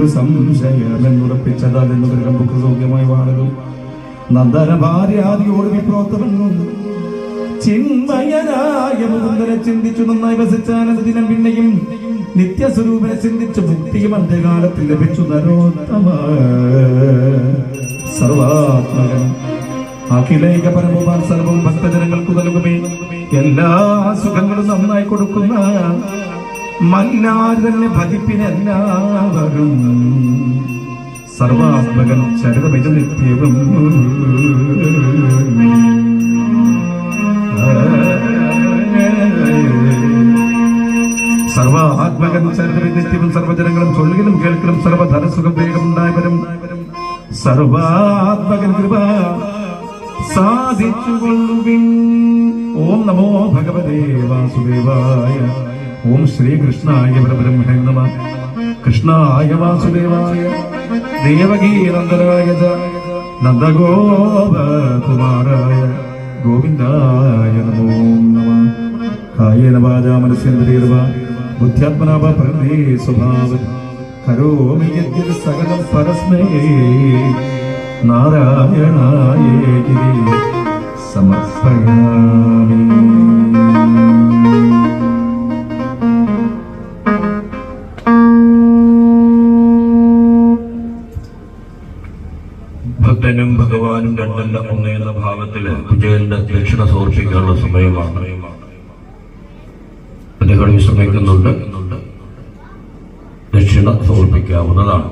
ഒരു സംശയമെന്നുറപ്പിച്ചതാലെന്ന് നമുക്ക് സൗഖ്യമായി വാണതും നന്ദന ഭാര്യാദിയോട് വിപ്രോത്തമെന്നും ചിന്മയനായ മുകുന്ദനെ ചിന്തിച്ചു നന്നായി വസിച്ചാനന്ദിനം പിന്നെയും നിത്യസ്വരൂപനെ ചിന്തിച്ചു മുക്തിയും അന്ത്യകാലത്തിൽ ലഭിച്ചു നരോത്തമ സർവാത്മകൻ അഖിലൈക പരമോപാൻ സർവവും ഭക്തജനങ്ങൾക്ക് നൽകുമേ എല്ലാ സുഖങ്ങളും നന്നായി കൊടുക്കുന്ന മല്ലാർ തന്നെ ഭജിപ്പിനെല്ലാവരും സർവാത്മകൻ ചരിതമിത് നിത്യവും സർവാത്മകൻ ചരിതമിത് നിത്യവും സർവജനങ്ങളും ചൊല്ലുകയും കേൾക്കലും സർവധനസുഖം വേഗമുണ്ടായവരും സർവാത്മകൻ കൃപ സാധിച്ചുകൊള്ളുവിൻ. ഓം നമോ ഭഗവതേ വാസുദേവായ. ഓം ശ്രീകൃഷ്ണായ പരബ്രഹ്മണേ നമഃ. കൃഷ്ണായ വാസുദേവായ ദേവകീനന്ദനായ നന്ദഗോപകുമാരായ ഗോവിന്ദായ നമോ നമഃ. കായേന വാചാ മനസ്സേന്ദ്രിയർവാ ബുദ്ധ്യാത്മനാ വാ പ്രകൃതേ സ്വഭാവം കരോമി യദ്യത് സകലം പരസ്മൈ നാരായണായേതി സമർപ്പയാമി. ഭക്തനും ഭഗവാനും രണ്ടല്ല ഒന്ന് എന്ന ഭാവത്തില് വിജയന്റെ ദക്ഷിണ സമർപ്പിക്കാനുള്ള സമയമാണ്. അദ്ദേഹം വിശ്രമിക്കുന്നുണ്ട്. ദക്ഷിണ സമർപ്പിക്കാവുന്നതാണ്.